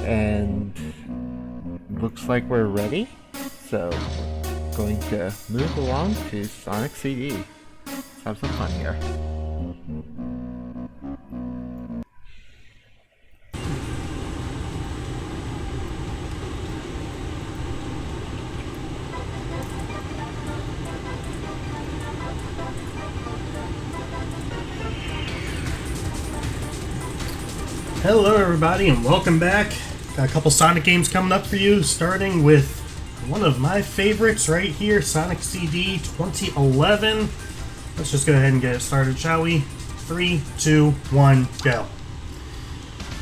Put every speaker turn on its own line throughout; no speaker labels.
and looks like we're ready. So, going to move along to Sonic CD. Let's have some fun here.
Hello everybody and welcome back. Got a couple Sonic games coming up for you, starting with one of my favorites right here, Sonic CD 2011. Let's just go ahead and get it started, shall we? 3, 2, 1, go.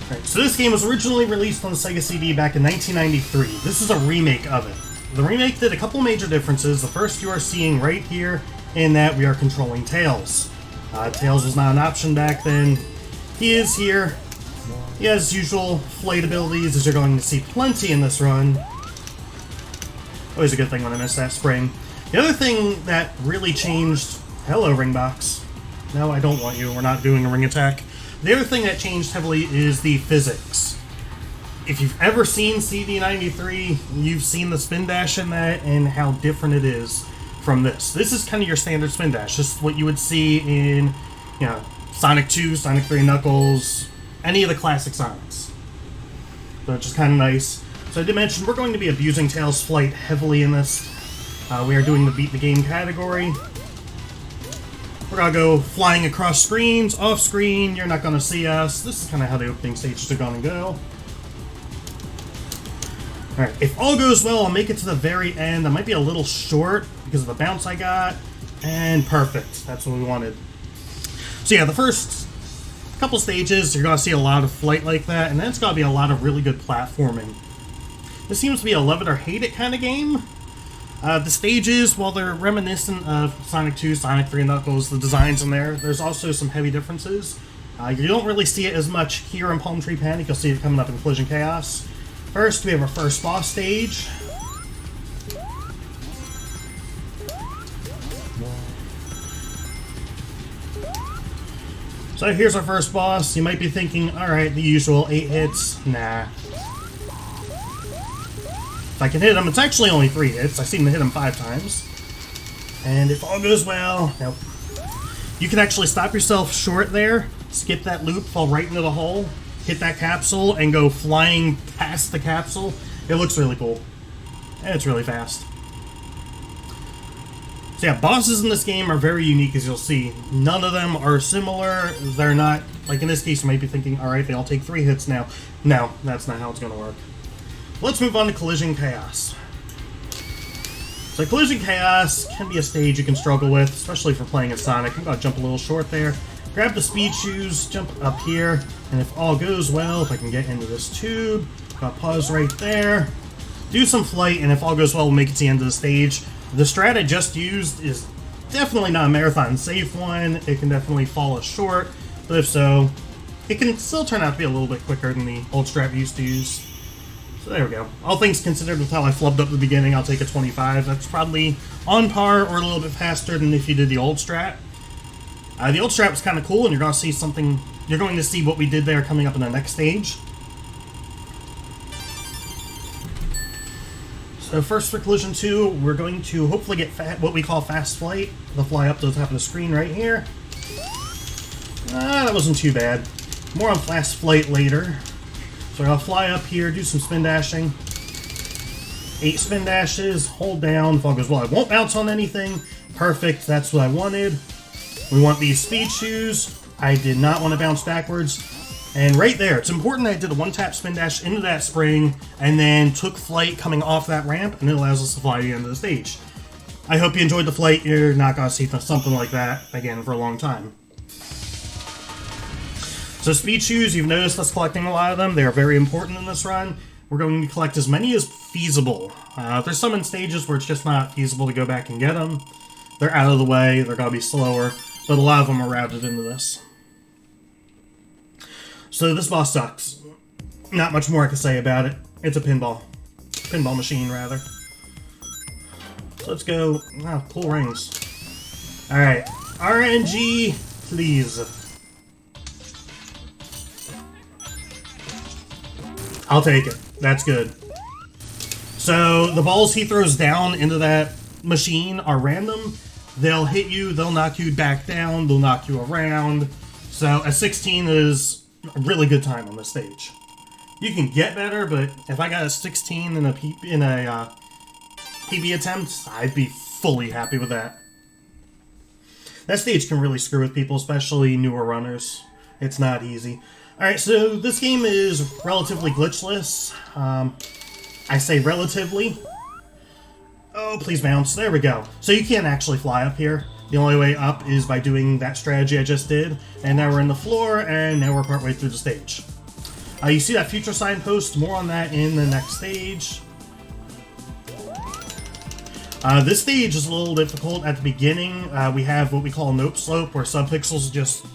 Alright, so this game was originally released on the Sega CD back in 1993. This is a remake of it. The remake did a couple major differences. The first you are seeing right here in that we are controlling Tails. Tails was not an option back then. He is here. He has usual flight abilities, as you're going to see plenty in this run. Always a good thing when I miss that spring. The other thing that really changed... Hello, Ringbox. No, I don't want you. We're not doing a ring attack. The other thing that changed heavily is the physics. If you've ever seen CD93, you've seen the spin dash in that and how different it is from this. This is kind of your standard spin dash. This is what you would see in, Sonic 2, Sonic 3 Knuckles... any of the classic Sonics. So it's just kind of nice. So I did mention we're going to be abusing Tails' flight heavily in this. We are doing the beat the game category. We're going to go flying across screens, off screen, you're not going to see us. This is kind of how the opening stages are going to go. Alright, if all goes well, I'll make it to the very end. I might be a little short because of the bounce I got. And perfect. That's what we wanted. So yeah, the first couple stages, you're going to see a lot of flight like that, and then it's going to be a lot of really good platforming. This seems to be a love it or hate it kind of game. The stages, while they're reminiscent of Sonic 2, Sonic 3 Knuckles, the designs in there's also some heavy differences. You don't really see it as much here in Palm Tree Panic. You'll see it coming up in Collision Chaos. First, we have our first boss stage. So here's our first boss. You might be thinking, alright, the usual 8 hits. Nah. If I can hit him, it's actually only 3 hits. I seem to hit him 5 times. And if all goes well, nope. You can actually stop yourself short there, skip that loop, fall right into the hole, hit that capsule, and go flying past the capsule. It looks really cool. And it's really fast. So yeah, bosses in this game are very unique, as you'll see. None of them are similar. They're not, like in this case, you might be thinking, alright, they all take 3 hits now. No, that's not how it's going to work. Let's move on to Collision Chaos. So Collision Chaos can be a stage you can struggle with, especially for playing as Sonic. I'm going to jump a little short there. Grab the speed shoes, jump up here, and if all goes well, if I can get into this tube, I'll pause right there. Do some flight, and if all goes well, we'll make it to the end of the stage. The strat I just used is definitely not a marathon safe one. It can definitely fall short, but if so, it can still turn out to be a little bit quicker than the old strat we used to use. So there we go. All things considered, with how I flubbed up the beginning, I'll take a 25. That's probably on par or a little bit faster than if you did the old strat. The old strat was kind of cool, and you're going to see something. You're going to see what we did there coming up in the next stage. So first for Collision 2, we're going to hopefully get what we call fast flight. They'll fly up to the top of the screen right here. That wasn't too bad. More on fast flight later. So I'll fly up here, do some spin dashing. 8 spin dashes, hold down, if all goes well. I won't bounce on anything. Perfect, that's what I wanted. We want these speed shoes. I did not want to bounce backwards. And right there, it's important that I did a one-tap spin dash into that spring and then took flight coming off that ramp, and it allows us to fly to the end of the stage. I hope you enjoyed the flight. You're not going to see something like that again for a long time. So speed shoes, you've noticed us collecting a lot of them. They are very important in this run. We're going to collect as many as feasible. There's some in stages where it's just not feasible to go back and get them. They're out of the way, they're going to be slower, but a lot of them are routed into this. So this boss sucks. Not much more I can say about it. It's a pinball. Pinball machine, rather. So let's go... Wow, cool rings. Alright. RNG, please. I'll take it. That's good. So the balls he throws down into that machine are random. They'll hit you, they'll knock you back down, they'll knock you around. So a 16 is a really good time on this stage. You can get better, but if I got a 16 in a PB attempt, I'd be fully happy with that. That stage can really screw with people, especially newer runners. It's not easy. Alright, so this game is relatively glitchless. I say relatively. Oh, please bounce. There we go. So you can't actually fly up here. The only way up is by doing that strategy I just did. And now we're in the floor, and now we're partway through the stage. You see that future signpost? More on that in the next stage. This stage is a little difficult. At the beginning, we have what we call a nope slope, where subpixels just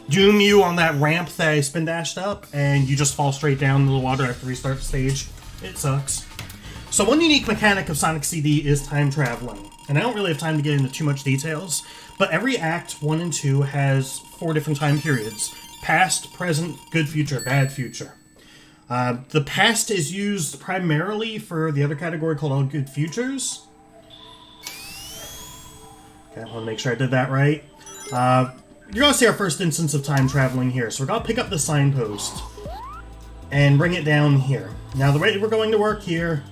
doom you on that ramp that I spin dashed up, and you just fall straight down into the water after we restart the stage. It sucks. So one unique mechanic of Sonic CD is time traveling. And I don't really have time to get into too much details, but every Act 1 and 2 has 4 different time periods. Past, present, good future, bad future. The past is used primarily for the other category called All Good Futures. Okay, I want to make sure I did that right. You're going to see our first instance of time traveling here. So we're going to pick up the signpost and bring it down here. Now the way we're going to work here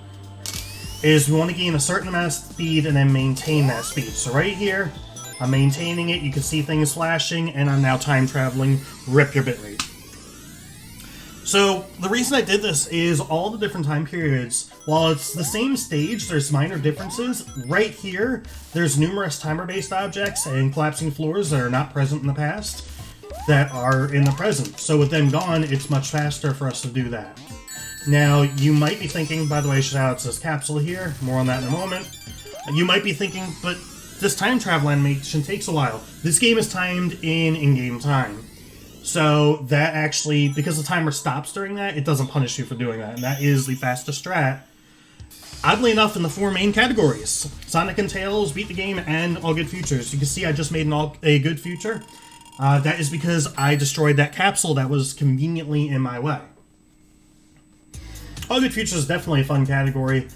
is we want to gain a certain amount of speed and then maintain that speed. So right here, I'm maintaining it. You can see things flashing, and I'm now time traveling. Rip your bitrate. So the reason I did this is all the different time periods, while it's the same stage, there's minor differences. Right here, there's numerous timer-based objects and collapsing floors that are not present in the past that are in the present. So with them gone, it's much faster for us to do that. Now, you might be thinking, by the way, shout out to this capsule here, more on that in a moment. You might be thinking, but this time travel animation takes a while. This game is timed in in-game time. So that actually, because the timer stops during that, it doesn't punish you for doing that, and that is the fastest strat. Oddly enough, in the 4 main categories, Sonic and Tails, Beat the Game, and All Good Futures. You can see I just made a good future. That is because I destroyed that capsule that was conveniently in my way. All Good Futures is definitely a fun category,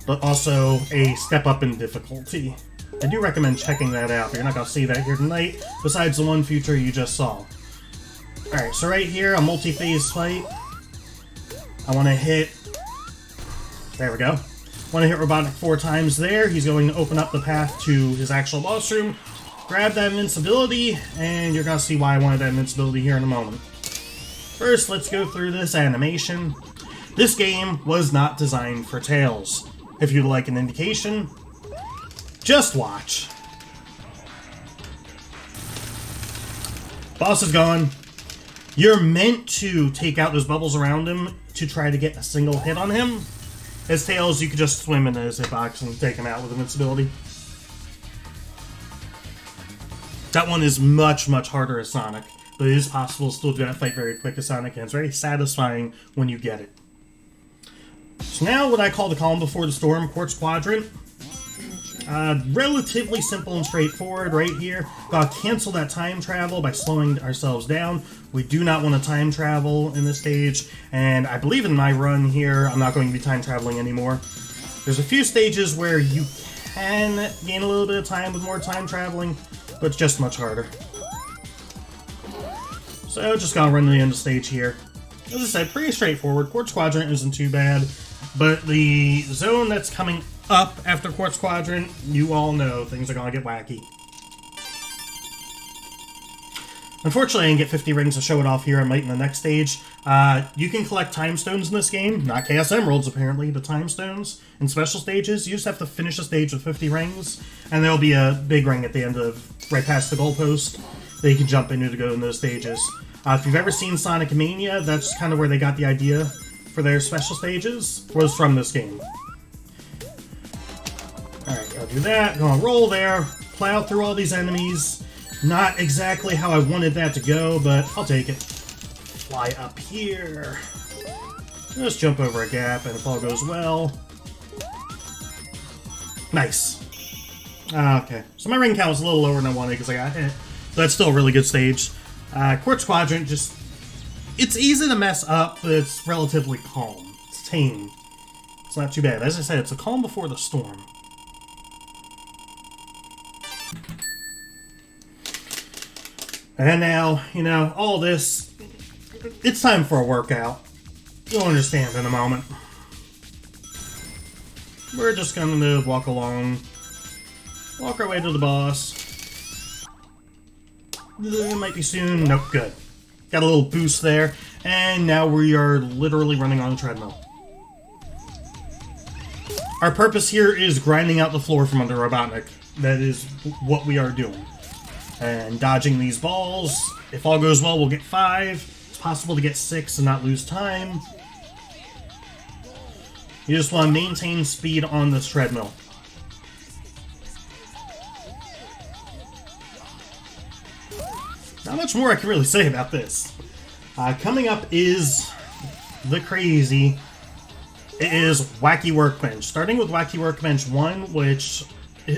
but also a step up in difficulty. I do recommend checking that out, but you're not going to see that here tonight, besides the one future you just saw. Alright, so right here, a multi-phase fight. I want to hit... There we go. Want to hit Robotnik 4 times there. He's going to open up the path to his actual boss room. Grab that invincibility, and you're going to see why I wanted that invincibility here in a moment. First, let's go through this animation. This game was not designed for Tails. If you'd like an indication, just watch. Boss is gone. You're meant to take out those bubbles around him to try to get a single hit on him. As Tails, you could just swim into his hitbox and take him out with invincibility. That one is much, much harder as Sonic, but it is possible to still do that fight very quick as Sonic, and it's very satisfying when you get it. So now what I call the calm before the storm, Quartz Quadrant. Relatively simple and straightforward right here. Gotta cancel that time travel by slowing ourselves down. We do not want to time travel in this stage, and I believe in my run here, I'm not going to be time traveling anymore. There's a few stages where you can gain a little bit of time with more time traveling, but it's just much harder. So just gonna run to the end of the stage here. As I said, pretty straightforward. Quartz Quadrant isn't too bad, but the zone that's coming up after Quartz Quadrant, you all know things are gonna get wacky. Unfortunately, I didn't get 50 rings to show it off here. I might in the next stage. You can collect time stones in this game. Not Chaos Emeralds, apparently, but time stones in special stages. You just have to finish a stage with 50 rings, and there'll be a big ring at the end of, right past the goalpost, that you can jump into to go in those stages. If you've ever seen Sonic Mania, that's kind of where they got the idea for their special stages, was from this game. Alright, I'll do that. Gonna roll there, plow through all these enemies. Not exactly how I wanted that to go, but I'll take it. Fly up here. Just jump over a gap, and if all goes well... Nice. Okay, so my ring count was a little lower than I wanted because I got hit. But that's still a really good stage. Quartz Quadrant just... It's easy to mess up, but it's relatively calm. tame. It's not too bad. As I said, it's a calm before the storm. And now, you know, all this, it's time for a workout. You'll understand in a moment. We're just going to walk along, walk our way to the boss. It might be soon. Nope, good. Got a little boost there. And now we are literally running on a treadmill. Our purpose here is grinding out the floor from under Robotnik. That is what we are doing. And dodging these balls. If all goes well, we'll get 5. It's possible to get 6 and not lose time. You just want to maintain speed on this treadmill. Not much more I can really say about this. Coming up is the crazy. It is Wacky Workbench. Starting with Wacky Workbench 1, which,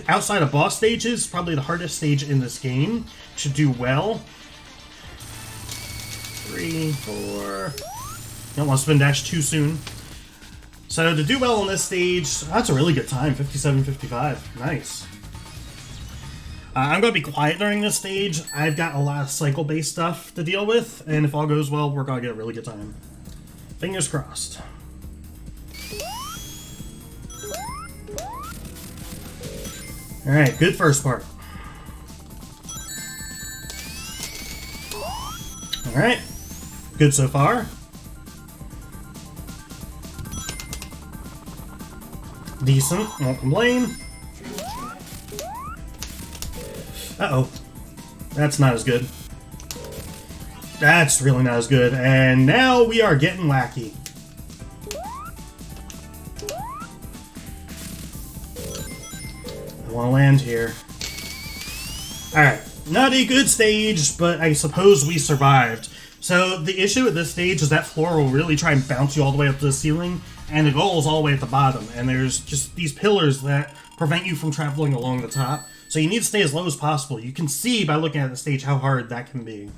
outside of boss stages, probably the hardest stage in this game. Should do well. 3, 4... Don't want to spin dash too soon. So to do well on this stage, that's a really good time, 57.55. Nice. I'm going to be quiet during this stage. I've got a lot of cycle-based stuff to deal with, and if all goes well, we're going to get a really good time. Fingers crossed. Alright, good first part. Alright, good so far. Decent, won't complain. Uh-oh. That's not as good. That's really not as good. And now we are getting wacky. I want to land here. Alright, not a good stage, but I suppose we survived. So the issue with this stage is that floor will really try and bounce you all the way up to the ceiling, and the goal is all the way at the bottom, and there's just these pillars that prevent you from traveling along the top. So you need to stay as low as possible. You can see by looking at the stage how hard that can be.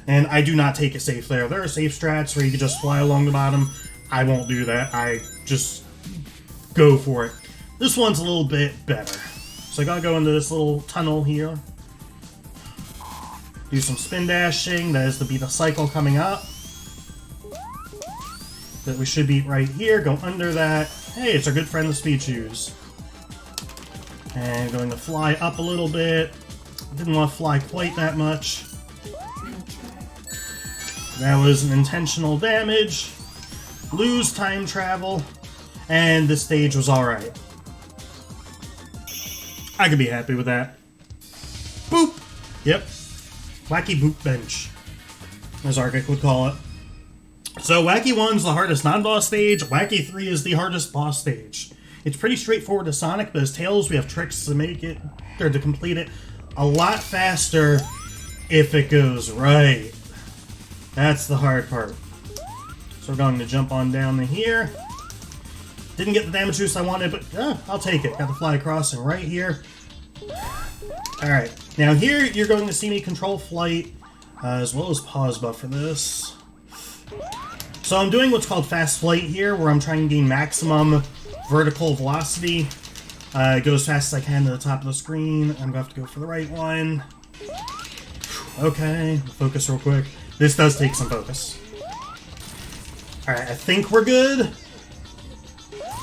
And I do not take it safe there. There are safe strats where you can just fly along the bottom. I won't do that. I just go for it. This one's a little bit better. So I gotta go into this little tunnel here. Do some spin dashing. That is to beat the cycle coming up. That we should beat right here. Go under that. Hey, it's our good friend the speed shoes. And going to fly up a little bit. Didn't want to fly quite that much. That was an intentional damage. Lose time travel. And this stage was alright. I could be happy with that. Boop! Yep. Wacky Boop Bench, as Arctic would call it. So Wacky 1's the hardest non-boss stage. Wacky 3 is the hardest boss stage. It's pretty straightforward to Sonic, but as Tails, we have tricks to make it, or to complete it, a lot faster if it goes right. That's the hard part. So we're going to jump on down to here. Didn't get the damage boost I wanted, but I'll take it. Got to fly across and right here. Alright, now here you're going to see me control flight, as well as pause buffer this. So I'm doing what's called fast flight here, where I'm trying to gain maximum vertical velocity. Go as fast as I can to the top of the screen. I'm going to have to go for the right one. Okay, focus real quick. This does take some focus. Alright, I think we're good.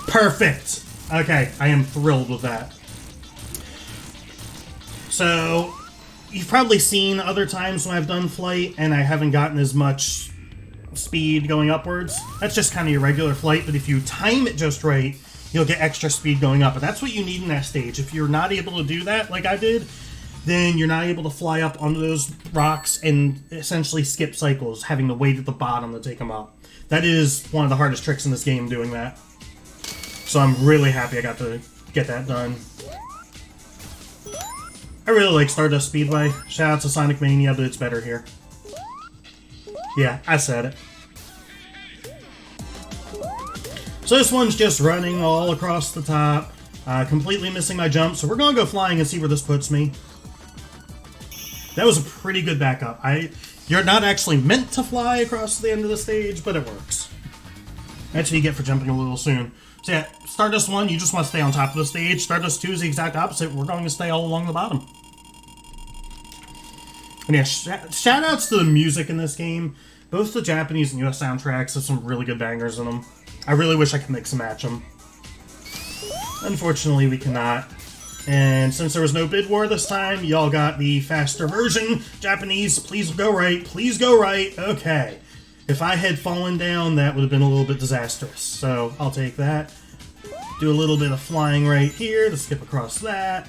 Perfect! Okay, I am thrilled with that. So, you've probably seen other times when I've done flight and I haven't gotten as much speed going upwards. That's just kind of your regular flight, but if you time it just right, you'll get extra speed going up. And that's what you need in that stage. If you're not able to do that, like I did, then you're not able to fly up onto those rocks and essentially skip cycles, having to wait at the bottom to take them up. That is one of the hardest tricks in this game, doing that. So I'm really happy I got to get that done. I really like Stardust Speedway. Shout out to Sonic Mania, but it's better here. Yeah, I said it. So this one's just running all across the top, completely missing my jump, so we're gonna go flying and see where this puts me. That was a pretty good backup. You're not actually meant to fly across the end of the stage, but it works. That's what you get for jumping a little soon. So yeah, Stardust 1, you just want to stay on top of the stage. Stardust 2 is the exact opposite. We're going to stay all along the bottom. And yeah, shout outs to the music in this game. Both the Japanese and US soundtracks have some really good bangers in them. I really wish I could mix and match them. Unfortunately, we cannot. And since there was no bid war this time, y'all got the faster version. Japanese, please go right. Please go right. Okay. If I had fallen down, that would have been a little bit disastrous. So I'll take that. Do a little bit of flying right here to skip across that.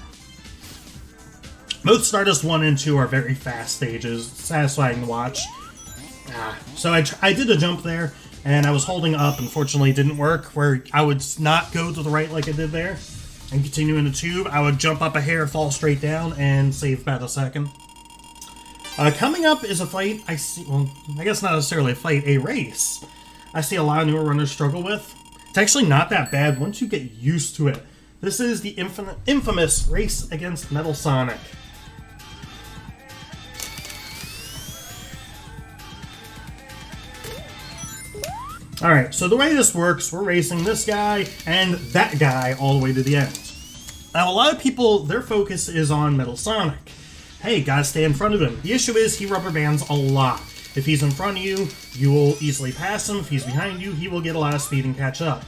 Both Stardust 1 and 2 are very fast stages. Satisfying to watch. So I did a jump there, and I was holding up. Unfortunately, it didn't work, where I would not go to the right like I did there and continue in the tube. I would jump up a hair, fall straight down, and save about a second. Coming up is a fight I see, well, I guess not necessarily a fight, a race I see a lot of newer runners struggle with. It's actually not that bad once you get used to it. This is the infamous Race Against Metal Sonic. Alright, so the way this works, we're racing this guy and that guy all the way to the end. Now, a lot of people, their focus is on Metal Sonic. Hey, gotta stay in front of him. The issue is he rubber bands a lot. If he's in front of you, you will easily pass him. If he's behind you, he will get a lot of speed and catch up.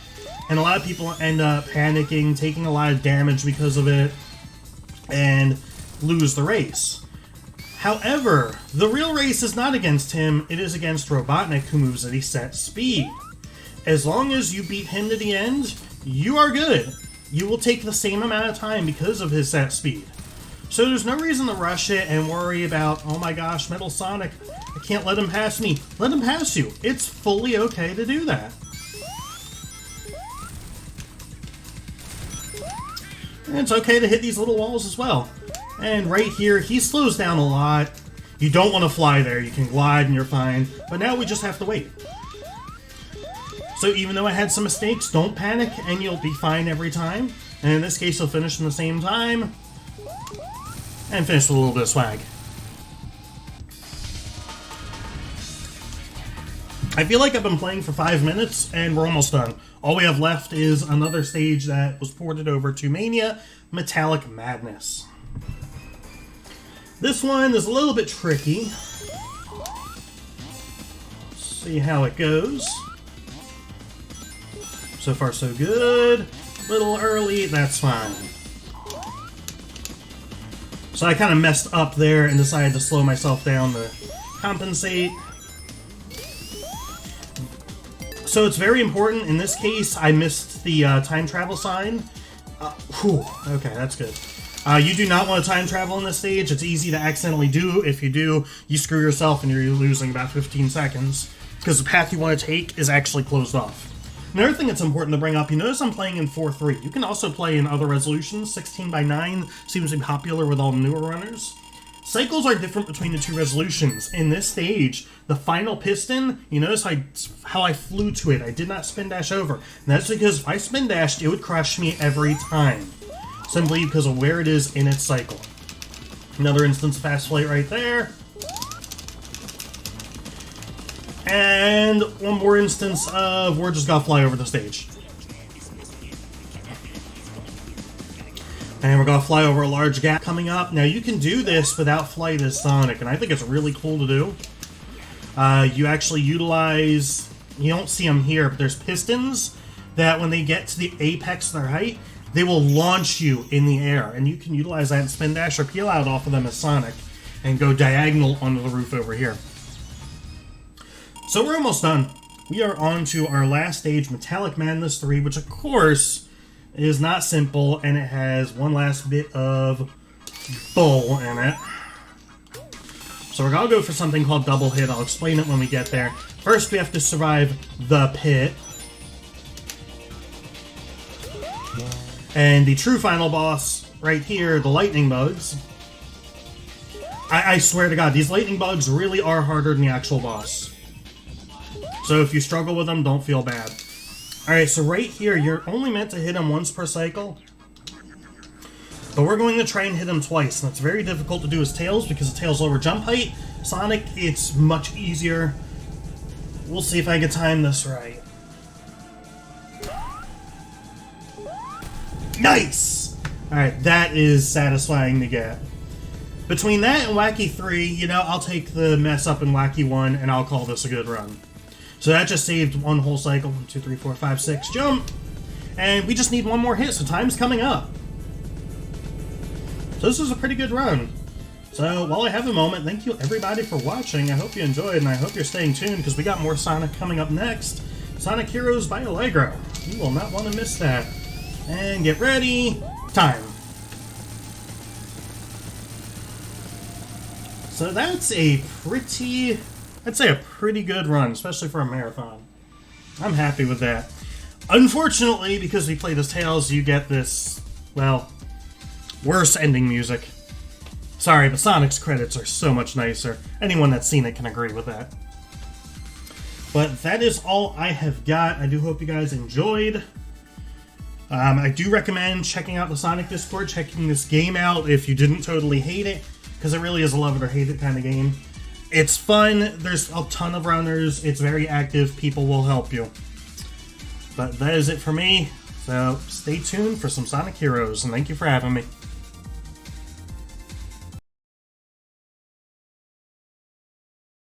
And a lot of people end up panicking, taking a lot of damage because of it, and lose the race. However, the real race is not against him, it is against Robotnik, who moves at a set speed. As long as you beat him to the end, you are good. You will take the same amount of time because of his set speed. So there's no reason to rush it and worry about, oh my gosh, Metal Sonic, I can't let him pass me. Let him pass you. It's fully okay to do that. And it's okay to hit these little walls as well. And right here, he slows down a lot. You don't want to fly there. You can glide and you're fine. But now we just have to wait. So even though I had some mistakes, don't panic and you'll be fine every time. And in this case, you'll finish in the same time. And finish with a little bit of swag. I feel like I've been playing for 5 minutes and we're almost done. All we have left is another stage that was ported over to Mania, Metallic Madness. This one is a little bit tricky. See how it goes. So far so good. Little early, that's fine. So I kind of messed up there and decided to slow myself down to compensate. So it's very important. In this case, I missed the time travel sign. Okay, that's good. You do not want to time travel in this stage. It's easy to accidentally do. If you do, you screw yourself and you're losing about 15 seconds. Because the path you want to take is actually closed off. Another thing that's important to bring up, you notice I'm playing in 4:3. You can also play in other resolutions. 16:9 seems to be popular with all the newer runners. Cycles are different between the two resolutions. In this stage, the final piston, you notice how I flew to it. I did not spin dash over. And that's because if I spin dashed, it would crush me every time. Simply because of where it is in its cycle. Another instance of fast flight right there. And one more instance of we're just gonna fly over the stage. And we're gonna fly over a large gap coming up. Now you can do this without flight as Sonic, and I think it's really cool to do. You actually utilize, you don't see them here, but there's pistons that when they get to the apex of their height, they will launch you in the air. And you can utilize that and spin dash or peel out off of them as Sonic and go diagonal onto the roof over here. So we're almost done. We are on to our last stage, Metallic Madness 3, which of course is not simple, and it has one last bit of bull in it. So we're gonna go for something called double hit. I'll explain it when we get there. First, we have to survive the pit. And the true final boss, right here, the lightning bugs. I swear to God, these lightning bugs really are harder than the actual boss. So if you struggle with them, don't feel bad. Alright, so right here, you're only meant to hit him once per cycle. But we're going to try and hit him twice. And it's very difficult to do his tails because the tail's lower jump height. Sonic, it's much easier. We'll see if I can time this right. Nice! Alright, that is satisfying to get. Between that and Wacky 3, you know, I'll take the mess up in Wacky 1 and I'll call this a good run. So that just saved one whole cycle. 1, 2, 3, 4, 5, 6, jump! And we just need one more hit, so time's coming up. So this is a pretty good run. So while I have a moment, thank you everybody for watching. I hope you enjoyed, and I hope you're staying tuned because we got more Sonic coming up next. Sonic Heroes by Allegro. You will not want to miss that. And get ready, time. So that's a pretty, I'd say a pretty good run, especially for a marathon. I'm happy with that. Unfortunately, because we played as Tails, you get this, well, worse ending music. Sorry, but Sonic's credits are so much nicer. Anyone that's seen it can agree with that. But that is all I have got. I do hope you guys enjoyed. I do recommend checking out the Sonic Discord, checking this game out if you didn't totally hate it, because it really is a love it or hate it kind of game. It's fun, there's a ton of runners, it's very active, people will help you. But that is it for me, so stay tuned for some Sonic Heroes, and thank you for having me.